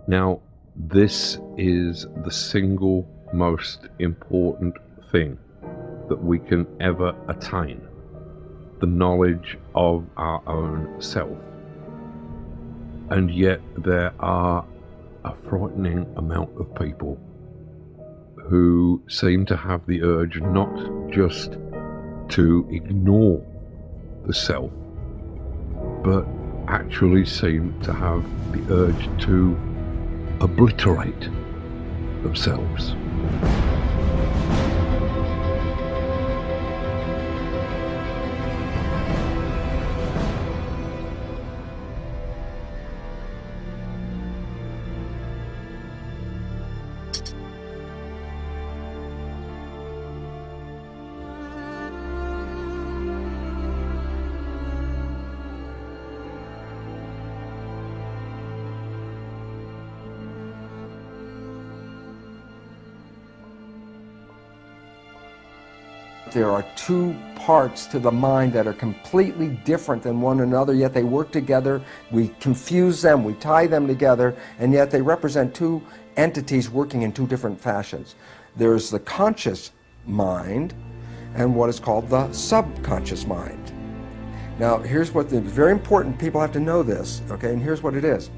Now, this is the single most important thing that we can ever attain, the knowledge of our own self. And yet there are a frightening amount of people who seem to have the urge not just to ignore the self, but actually seem to have the urge to obliterate themselves. There are two parts to the mind that are completely different than one another, yet they work together. We confuse them, we tie them together, and yet they represent two entities working in two different fashions. There's the conscious mind and what is called the subconscious mind. Now, here's what it's very important, people have to know this, okay, and here's what it is.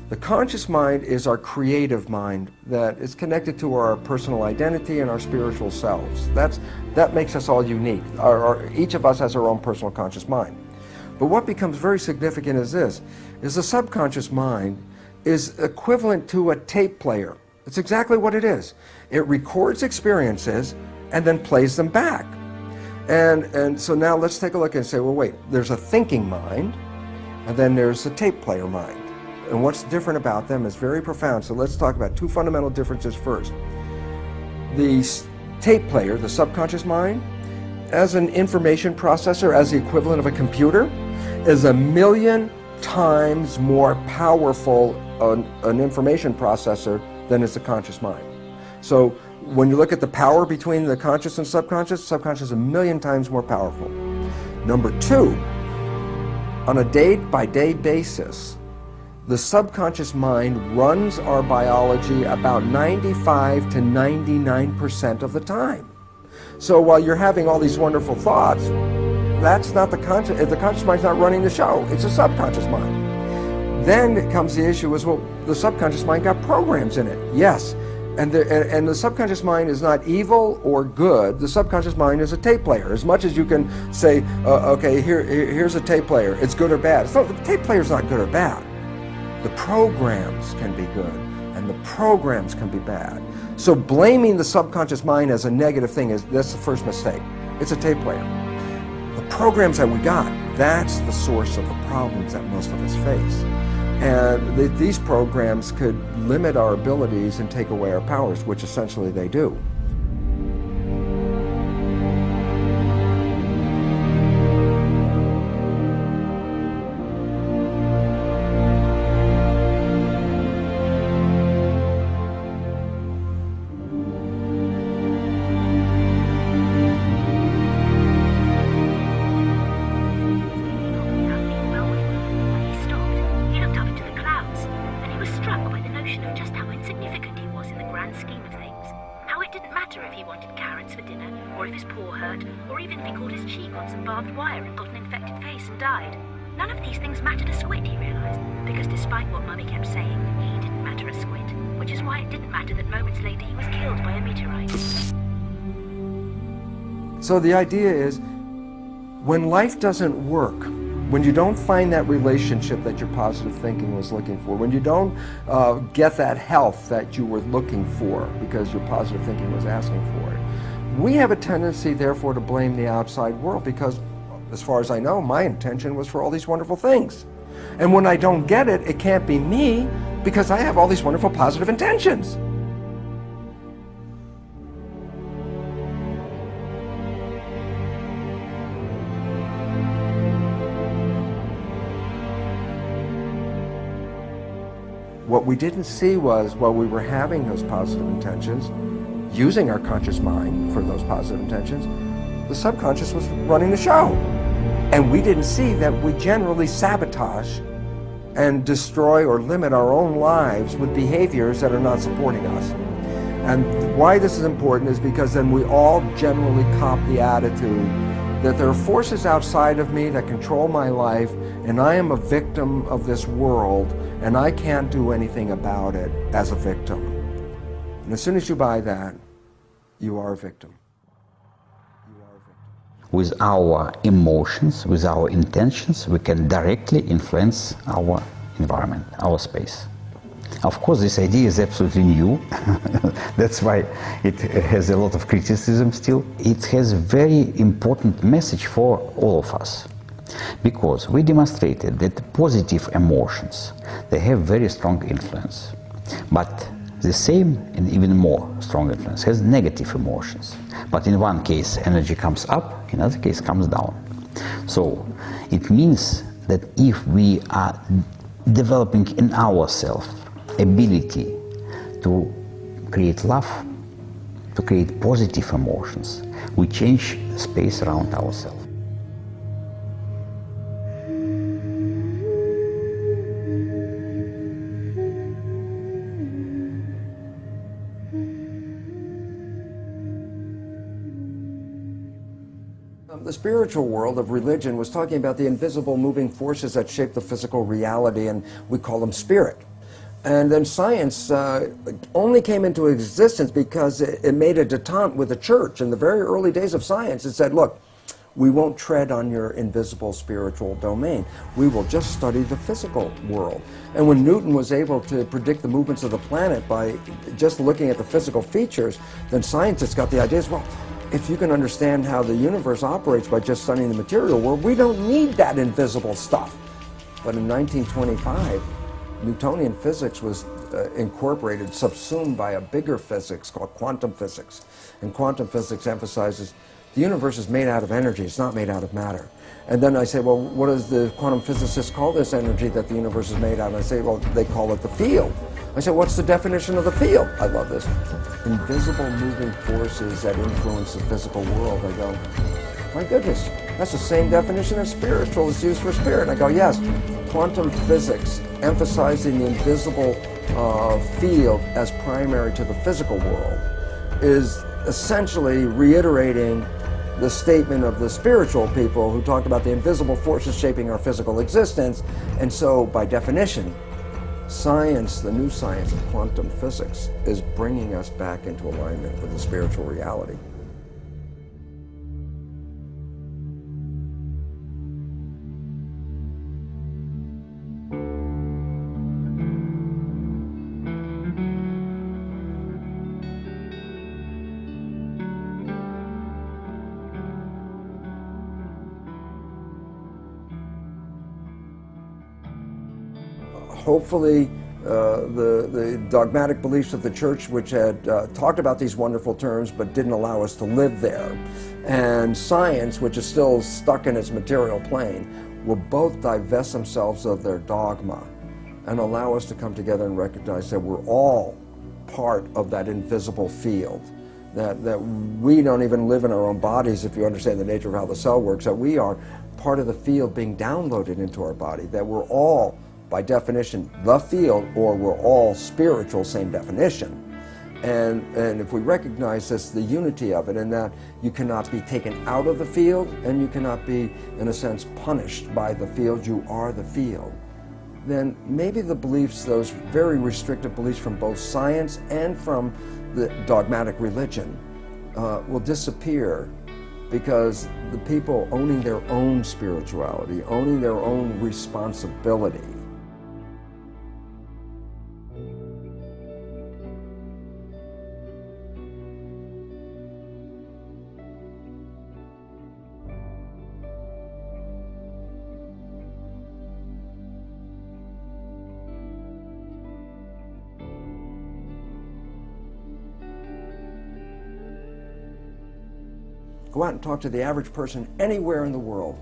The conscious mind is our creative mind that is connected to our personal identity and our spiritual selves. That makes us all unique. Each of us has our own personal conscious mind. But what becomes very significant is this, is the subconscious mind is equivalent to a tape player. It's exactly what it is. It records experiences and then plays them back. And so now let's take a look and say, well, wait, there's a thinking mind and then there's a tape player mind. And what's different about them is very profound. So let's talk about two fundamental differences first. The tape player, the subconscious mind, as an information processor, as the equivalent of a computer, is 1,000,000 times more powerful an information processor than is the conscious mind. So when you look at the power between the conscious and subconscious is 1,000,000 times more powerful. Number two, on a day-by-day basis, the subconscious mind runs our biology about 95 to 99% of the time. So while you're having all these wonderful thoughts, that's not the conscious mind's not running the show, it's the subconscious mind. Then comes the issue is, well, the subconscious mind got programs in it. Yes, and the subconscious mind is not evil or good. The subconscious mind is a tape player. As much as you can say, okay, here's a tape player, it's good or bad. So the tape player's not good or bad. The programs can be good, and the programs can be bad. So blaming the subconscious mind as a negative thing that's the first mistake. It's a tape player. The programs that we got, that's the source of the problems that most of us face. And these programs could limit our abilities and take away our powers, which essentially they do. So the idea is, when life doesn't work, when you don't find that relationship that your positive thinking was looking for, when you don't get that health that you were looking for because your positive thinking was asking for it, we have a tendency, therefore, to blame the outside world because, as far as I know, my intention was for all these wonderful things. And when I don't get it, it can't be me because I have all these wonderful positive intentions. What we didn't see was, while we were having those positive intentions, using our conscious mind for those positive intentions, the subconscious was running the show. And we didn't see that we generally sabotage and destroy or limit our own lives with behaviors that are not supporting us. And why this is important is because then we all generally cop the attitude that there are forces outside of me that control my life, and I am a victim of this world, and I can't do anything about it as a victim. And as soon as you buy that, you are a victim. With our emotions, with our intentions, we can directly influence our environment, our space. Of course, this idea is absolutely new. That's why it has a lot of criticism still. It has a very important message for all of us, because we demonstrated that positive emotions, they have very strong influence. But the same and even more strong influence has negative emotions. But in one case, energy comes up, in another case comes down. So it means that if we are developing in ourselves ability to create love, to create positive emotions, we change space around ourselves. The spiritual world of religion was talking about the invisible moving forces that shape the physical reality, and we call them spirit. And then science only came into existence because it made a detente with the church. In the very early days of science, it said, look, we won't tread on your invisible spiritual domain. We will just study the physical world. And when Newton was able to predict the movements of the planet by just looking at the physical features, then scientists got the ideas, well, if you can understand how the universe operates by just studying the material world, we don't need that invisible stuff. But in 1925, Newtonian physics was incorporated, subsumed by a bigger physics called quantum physics. And quantum physics emphasizes the universe is made out of energy, it's not made out of matter. And then I say, well, what does the quantum physicists call this energy that the universe is made out of? And I say, well, they call it the field. I said, what's the definition of the field? I love this. Invisible moving forces that influence the physical world. I go, my goodness, that's the same definition as spiritual is used for spirit. And I go, yes, quantum physics, emphasizing the invisible field as primary to the physical world, is essentially reiterating the statement of the spiritual people who talked about the invisible forces shaping our physical existence. And so, by definition, science, the new science of quantum physics, is bringing us back into alignment with the spiritual reality. Hopefully, the dogmatic beliefs of the church, which had talked about these wonderful terms but didn't allow us to live there, and science, which is still stuck in its material plane, will both divest themselves of their dogma and allow us to come together and recognize that we're all part of that invisible field, that we don't even live in our own bodies, if you understand the nature of how the cell works, that we are part of the field being downloaded into our body, that we're all, by definition, the field, or we're all spiritual, same definition. And if we recognize this, the unity of it, and that you cannot be taken out of the field, and you cannot be, in a sense, punished by the field, you are the field, then maybe the beliefs, those very restrictive beliefs from both science and from the dogmatic religion, will disappear, because the people owning their own spirituality, owning their own responsibility, go out and talk to the average person anywhere in the world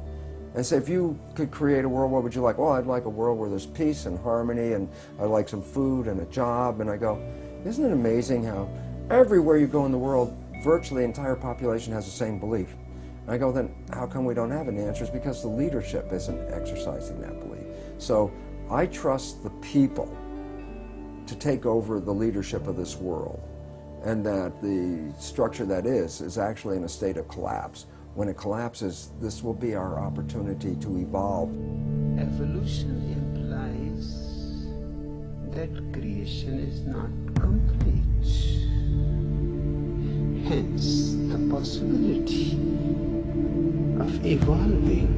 and say, if you could create a world, what would you like? Well, I'd like a world where there's peace and harmony, and I'd like some food and a job. And I go, isn't it amazing how everywhere you go in the world, virtually the entire population has the same belief? And I go, then how come we don't have any answers? Because the leadership isn't exercising that belief. So I trust the people to take over the leadership of this world, and that the structure that is actually in a state of collapse. When it collapses, this will be our opportunity to evolve. Evolution implies that creation is not complete. Hence, the possibility of evolving.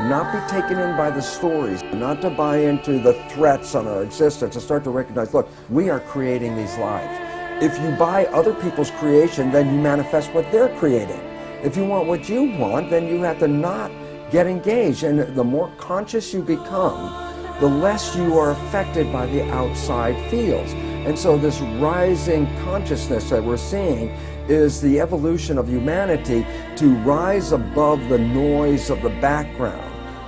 Not be taken in by the stories, not to buy into the threats on our existence, and start to recognize, look, we are creating these lives. If you buy other people's creation, then you manifest what they're creating. If you want what you want, then you have to not get engaged. And the more conscious you become, the less you are affected by the outside fields. And so this rising consciousness that we're seeing is the evolution of humanity to rise above the noise of the background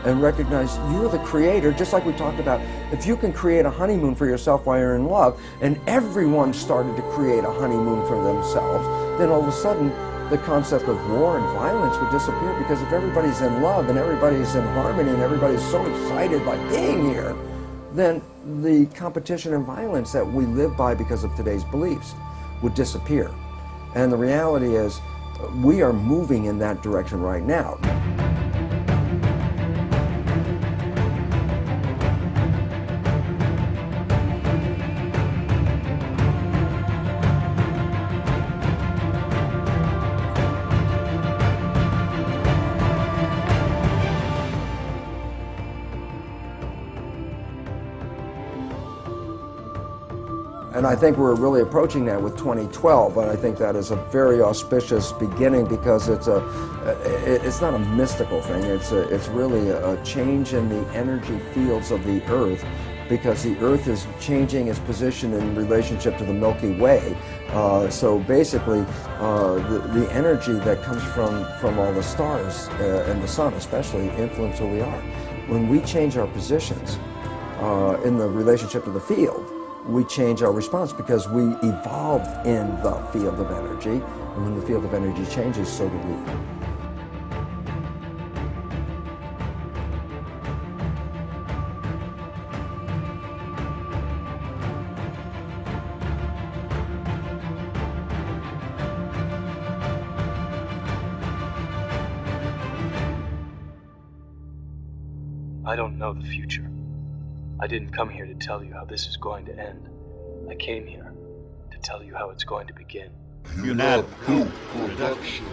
and recognize you're the creator, just like we talked about. If you can create a honeymoon for yourself while you're in love, and everyone started to create a honeymoon for themselves, then all of a sudden the concept of war and violence would disappear, because if everybody's in love and everybody's in harmony and everybody's so excited by being here, then the competition and violence that we live by because of today's beliefs would disappear. And the reality is, we are moving in that direction right now. And I think we're really approaching that with 2012, and I think that is a very auspicious beginning, because it's not a mystical thing. It's really a change in the energy fields of the Earth, because the Earth is changing its position in relationship to the Milky Way. So basically, the energy that comes from all the stars and the sun especially influence who we are. When we change our positions in the relationship to the field, we change our response, because we evolved in the field of energy, and when the field of energy changes, so do we. I don't know the future. I didn't come here to tell you how this is going to end. I came here to tell you how it's going to begin. Hunab Production.